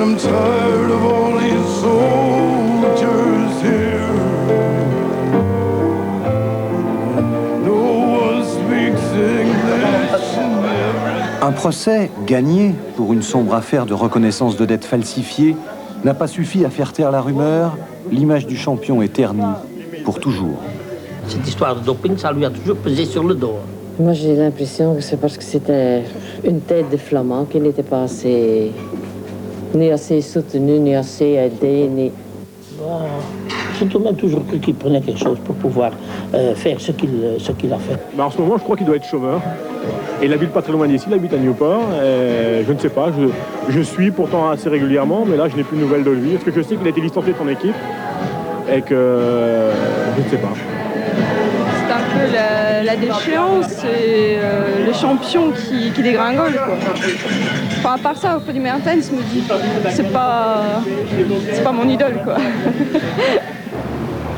I'm tired of all these soldiers here. No one speaks English in every... Un procès gagné pour une sombre affaire de reconnaissance de dettes falsifiées n'a pas suffi à faire taire la rumeur. L'image du champion est ternie pour toujours. Cette histoire de doping, ça lui a toujours pesé sur le dos. Moi, j'ai l'impression que c'est parce que c'était une tête de flamand qui n'était pas assez... ni assez soutenue, ni assez aidée, ni... Bon, j'ai tout de même toujours cru qu'il prenait quelque chose pour pouvoir faire ce qu'il a fait. Ben en ce moment, je crois qu'il doit être chômeur. Et il habite pas très loin d'ici, il habite à Newport. Je ne sais pas, je suis pourtant assez régulièrement, mais là, je n'ai plus de nouvelles de lui. Parce que je sais qu'il a été licencié de son équipe et que je ne sais pas. C'est un peu la déchéance et le champion qui dégringole, quoi. Enfin, à part ça, Freddy Maertens me dit, c'est pas mon idole, quoi.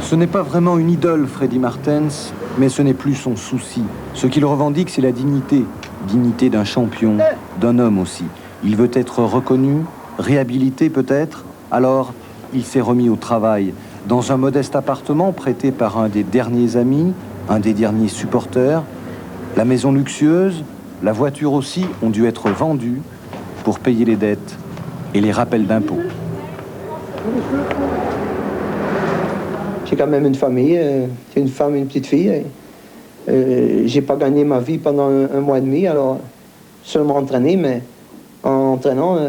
Ce n'est pas vraiment une idole, Freddy Maertens, mais ce n'est plus son souci. Ce qu'il revendique, c'est la dignité. Dignité d'un champion, d'un homme aussi. Il veut être reconnu, réhabilité peut-être. Alors, il s'est remis au travail. Dans un modeste appartement prêté par un des derniers amis, un des derniers supporters. La maison luxueuse, la voiture aussi ont dû être vendues pour payer les dettes et les rappels d'impôts. J'ai quand même une famille, j'ai une femme et une petite fille. J'ai pas gagné ma vie pendant un mois et demi, alors seulement entraîné, mais en entraînant,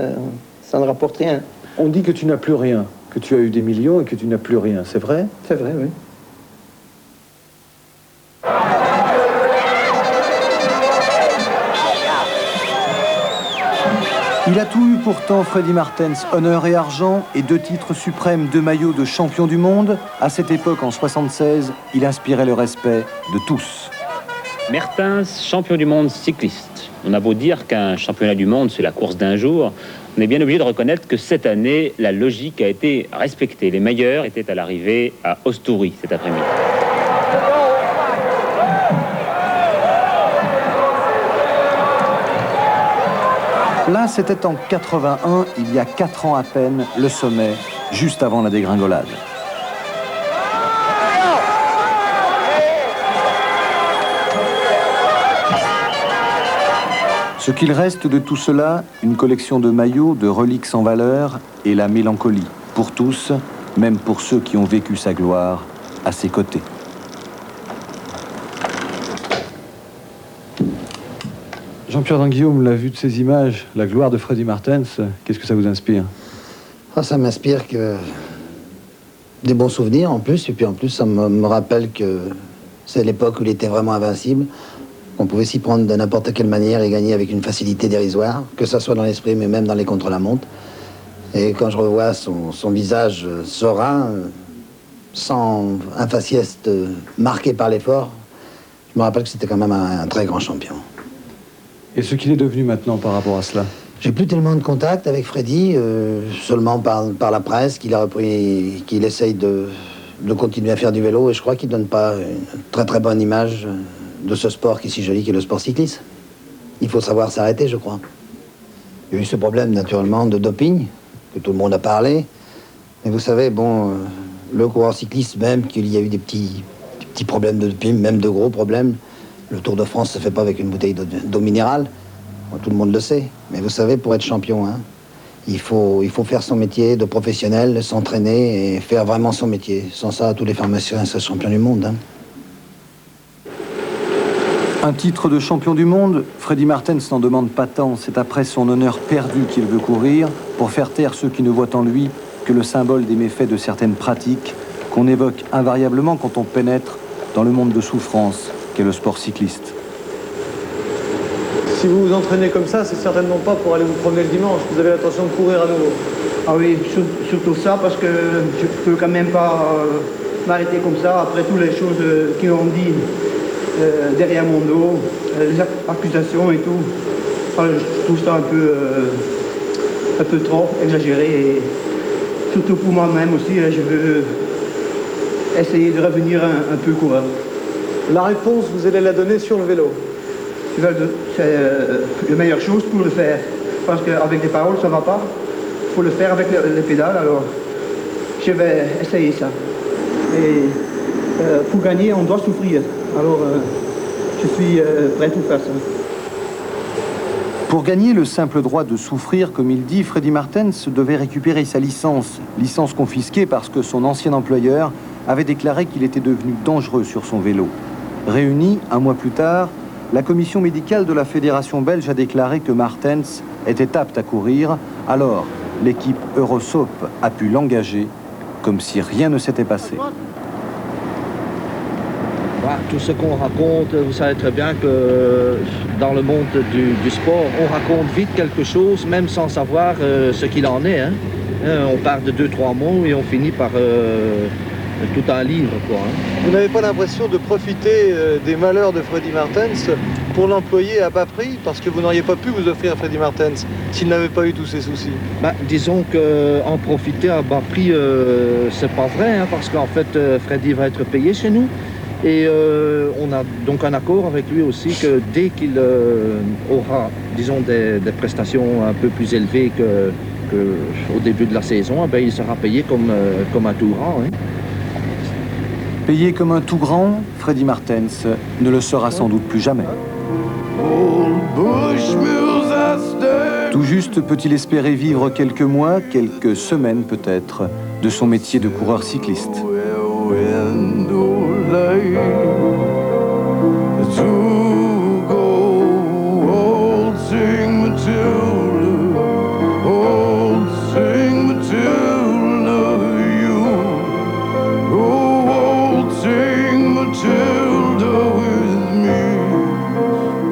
ça ne rapporte rien. On dit que tu n'as plus rien, que tu as eu des millions et que tu n'as plus rien, c'est vrai? C'est vrai, oui. Il a tout eu pourtant, Freddy Maertens, honneur et argent, et 2 titres suprêmes, 2 maillots de champion du monde. À cette époque, en 76, il inspirait le respect de tous. Maertens, champion du monde cycliste. On a beau dire qu'un championnat du monde, c'est la course d'un jour, on est bien obligé de reconnaître que cette année, la logique a été respectée. Les meilleurs étaient à l'arrivée à Ostoury cet après-midi. Là, c'était en 81, il y a 4 ans à peine, le sommet, juste avant la dégringolade. Ce qu'il reste de tout cela, une collection de maillots, de reliques sans valeur et la mélancolie. Pour tous, même pour ceux qui ont vécu sa gloire à ses côtés. Jean-Pierre Danguillaume, la vue de ces images, la gloire de Freddy Maertens, qu'est-ce que ça vous inspire? Ça m'inspire que des bons souvenirs en plus, et puis en plus ça me rappelle que c'est l'époque où il était vraiment invincible, qu'on pouvait s'y prendre de n'importe quelle manière et gagner avec une facilité dérisoire, que ça soit dans l'esprit mais même dans les contre-la-montre. Et quand je revois son visage serein, sans un faciès marqué par l'effort, je me rappelle que c'était quand même un très grand champion. Et ce qu'il est devenu maintenant par rapport à cela? J'ai plus tellement de contact avec Freddy, seulement par la presse, qu'il a repris, qu'il essaye de continuer à faire du vélo, et je crois qu'il donne pas une très très bonne image de ce sport qui est si joli, qui est le sport cycliste. Il faut savoir s'arrêter, je crois. Il y a eu ce problème, naturellement, de doping, que tout le monde a parlé. Mais vous savez, bon, le coureur cycliste, même qu'il y a eu des petits problèmes de doping, même de gros problèmes. Le Tour de France ne se fait pas avec une bouteille d'eau minérale. Bon, tout le monde le sait. Mais vous savez, pour être champion, hein, il faut faire son métier de professionnel, s'entraîner et faire vraiment son métier. Sans ça, tous les pharmaciens seraient champions du monde. Hein. Un titre de champion du monde, Freddy Maertens n'en demande pas tant. C'est après son honneur perdu qu'il veut courir pour faire taire ceux qui ne voient en lui que le symbole des méfaits de certaines pratiques qu'on évoque invariablement quand on pénètre dans le monde de souffrance qu'est le sport cycliste. Si vous vous entraînez comme ça, c'est certainement pas pour aller vous promener le dimanche. Vous avez l'intention de courir à nouveau. Ah oui, surtout ça, parce que je peux quand même pas m'arrêter comme ça après toutes les choses qu'ils ont dit derrière mon dos, les accusations et tout. Enfin, je trouve ça un peu trop exagéré, et surtout pour moi-même aussi, je veux essayer de revenir un peu coureur. La réponse, vous allez la donner sur le vélo. C'est la meilleure chose pour le faire, parce qu'avec des paroles, ça va pas. faut le faire avec les pédales, alors je vais essayer ça. Et pour gagner, on doit souffrir. Alors je suis prêt pour faire ça. Pour gagner le simple droit de souffrir, comme il dit, Freddy Martens devait récupérer sa licence confisquée parce que son ancien employeur avait déclaré qu'il était devenu dangereux sur son vélo. Réunie, un mois plus tard, la commission médicale de la fédération belge a déclaré que Martens était apte à courir. Alors, l'équipe Eurosop a pu l'engager comme si rien ne s'était passé. Voilà, tout ce qu'on raconte, vous savez très bien que dans le monde du sport, on raconte vite quelque chose, même sans savoir ce qu'il en est. Hein. On part de 2-3 mots et on finit par tout un livre, quoi. Hein. Vous n'avez pas l'impression de profiter des malheurs de Freddy Martens pour l'employer à bas prix, parce que vous n'auriez pas pu vous offrir Freddy Martens s'il n'avait pas eu tous ces soucis? Disons qu'en profiter à bas prix, c'est pas vrai, hein, parce qu'en fait, Freddy va être payé chez nous. Et on a donc un accord avec lui aussi que dès qu'il aura, disons, des prestations un peu plus élevées qu'au début de la saison, il sera payé comme un tout grand. Hein. Payé comme un tout grand, Freddy Martens ne le sera sans doute plus jamais. Tout juste peut-il espérer vivre quelques mois, quelques semaines peut-être, de son métier de coureur cycliste.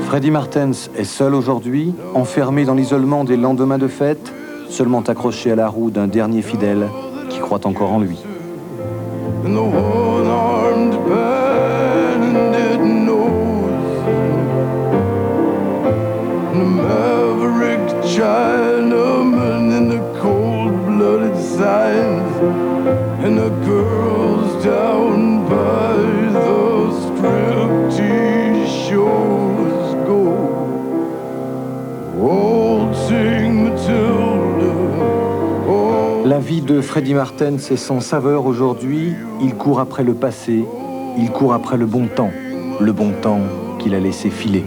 Freddy Martens est seul aujourd'hui, enfermé dans l'isolement des lendemains de fête, seulement accroché à la roue d'un dernier fidèle qui croit encore en lui. La vie de Freddy Martens est sans saveur aujourd'hui. Il court après le passé, il court après le bon temps qu'il a laissé filer.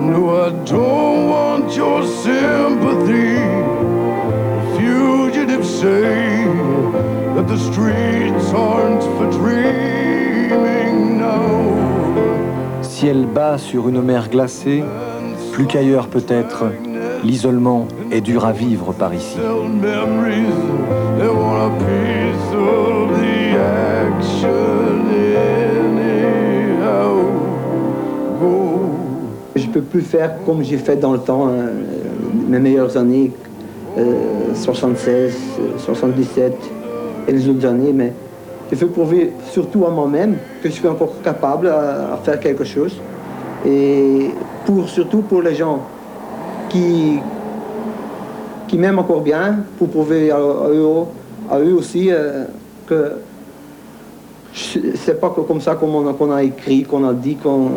No, I don't want your sympathy. Fugitives say that the streets aren't for dreaming now. Ciel bas sur une mer glacée, plus qu'ailleurs peut-être, l'isolement est dur à vivre par ici. Je peux plus faire comme j'ai fait dans le temps, mes meilleures années, 76, 77 et les autres années, mais je veux prouver surtout à moi-même que je suis encore capable à faire quelque chose. Et surtout pour les gens qui m'aiment encore bien, pour prouver à eux aussi que c'est pas comme ça qu'on a écrit, qu'on a dit, qu'on...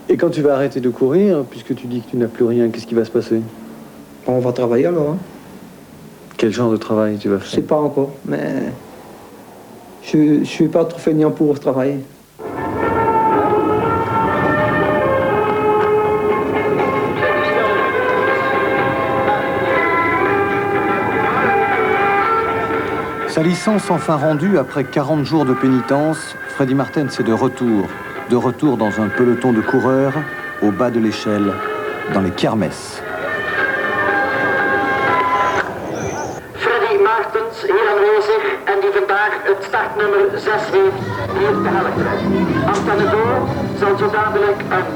Et quand tu vas arrêter de courir, puisque tu dis que tu n'as plus rien, qu'est-ce qui va se passer? On va travailler alors. Hein. Quel genre de travail tu vas faire? Je sais pas encore, mais je suis pas trop feignant pour travailler. Sa licence enfin rendue après 40 jours de pénitence, Freddy Martens est de retour dans un peloton de coureurs, au bas de l'échelle, dans les kermesses. Freddy Martens hier aanwezig en die vandaag het startnummer 6 heeft hier te helpen. Antenne Door zal zo dadelijk een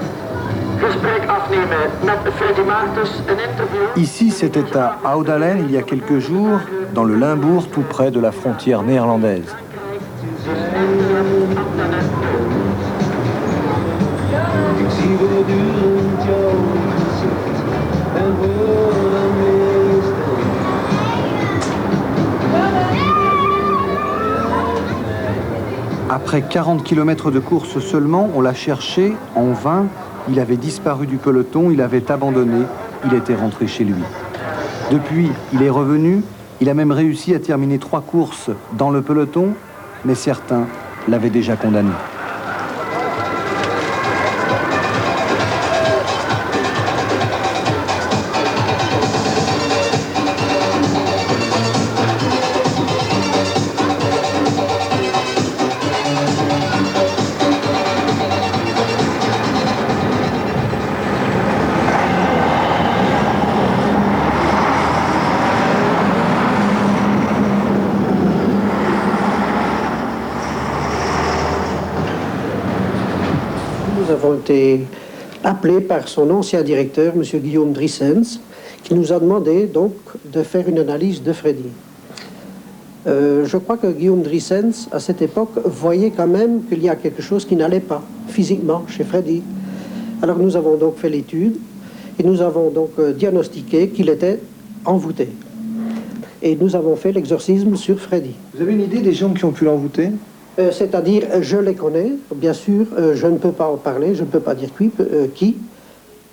gesprek afnemen met Freddy Martens, een interview. Ici, c'était à Oudalen, il y a quelques jours, dans le Limbourg, tout près de la frontière néerlandaise. Après 40 km de course seulement, on l'a cherché en vain. Il avait disparu du peloton, il avait abandonné. il était rentré chez lui. Depuis, il est revenu, il a même réussi à terminer 3 courses dans le peloton, mais certains l'avaient déjà condamné. Nous avons été appelés par son ancien directeur, M. Guillaume Drissens, qui nous a demandé donc de faire une analyse de Freddy. Je crois que Guillaume Drissens, à cette époque, voyait quand même qu'il y a quelque chose qui n'allait pas physiquement chez Freddy. Alors nous avons donc fait l'étude et nous avons donc diagnostiqué qu'il était envoûté. Et nous avons fait l'exorcisme sur Freddy. Vous avez une idée des gens qui ont pu l'envoûter ? C'est-à-dire, je les connais, bien sûr, je ne peux pas en parler, je ne peux pas dire qui,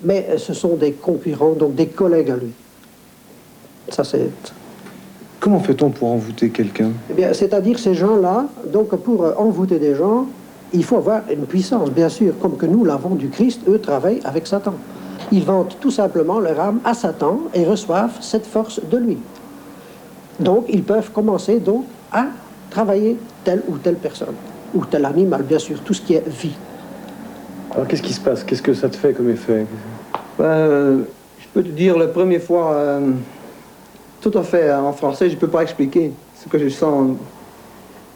mais ce sont des concurrents, donc des collègues à lui. Ça, c'est... Comment fait-on pour envoûter quelqu'un ? Eh bien, c'est-à-dire, ces gens-là, donc pour envoûter des gens, il faut avoir une puissance, bien sûr, comme que nous l'avons du Christ, eux travaillent avec Satan. Ils vendent tout simplement leur âme à Satan et reçoivent cette force de lui. Donc, ils peuvent commencer donc à travailler telle ou telle personne, ou tel animal, bien sûr, tout ce qui est vie. Alors qu'est-ce qui se passe? Qu'est-ce que ça te fait comme effet? Je peux te dire la première fois, tout à fait en français, je ne peux pas expliquer ce que je sens,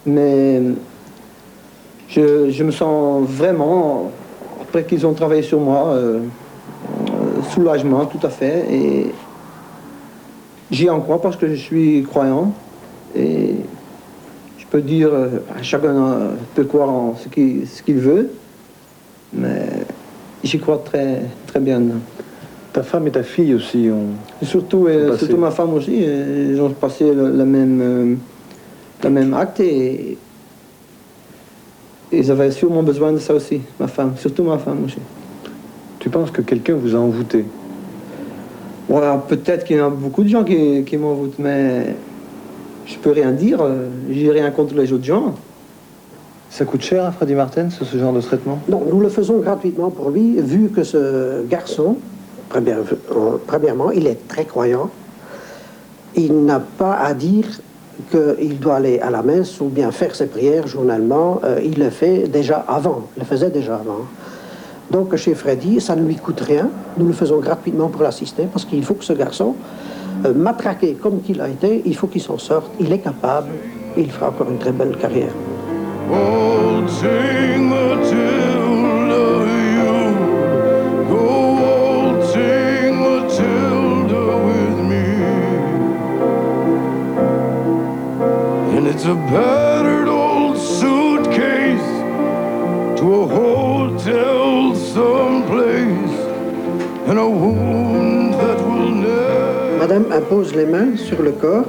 mais je me sens vraiment, après qu'ils ont travaillé sur moi, soulagement tout à fait, et j'y en crois parce que je suis croyant, et je peux dire, chacun peut croire en ce qu'il veut, mais j'y crois très, très bien. Ta femme et ta fille aussi ont... Surtout ma femme aussi, ils ont passé le même acte et ils avaient sûrement besoin de ça aussi, ma femme, surtout ma femme aussi. Tu penses que quelqu'un vous a envoûté? Voilà, peut-être qu'il y a beaucoup de gens qui m'envoûtent, mais je peux rien dire, j'ai rien contre les autres gens. Ça coûte cher à Freddy Martens, ce genre de traitement? Non, nous le faisons gratuitement pour lui, vu que ce garçon, premièrement, il est très croyant. Il n'a pas à dire qu'il doit aller à la messe ou bien faire ses prières journalement. Il le fait déjà avant, il le faisait déjà avant. Donc chez Freddy, ça ne lui coûte rien. Nous le faisons gratuitement pour l'assister parce qu'il faut que ce garçon, matraqué comme qu'il a été, il faut qu'il s'en sorte. Il est capable et il fera encore une très belle carrière. Waltzing Matilda, you go waltzing Matilda with me. And it's a battered old suitcase to a hotel someplace and a wound that will never... Madame impose les mains sur le corps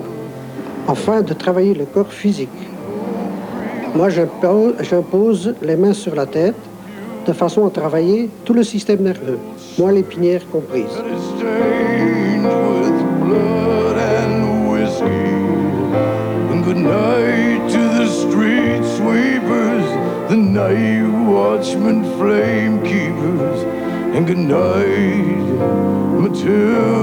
afin de travailler le corps physique. Moi, j'impose les mains sur la tête de façon à travailler tout le système nerveux, moelle épinière comprise. Good night to the street sweepers, the night watchmen, flame keepers, and good night, Matilda.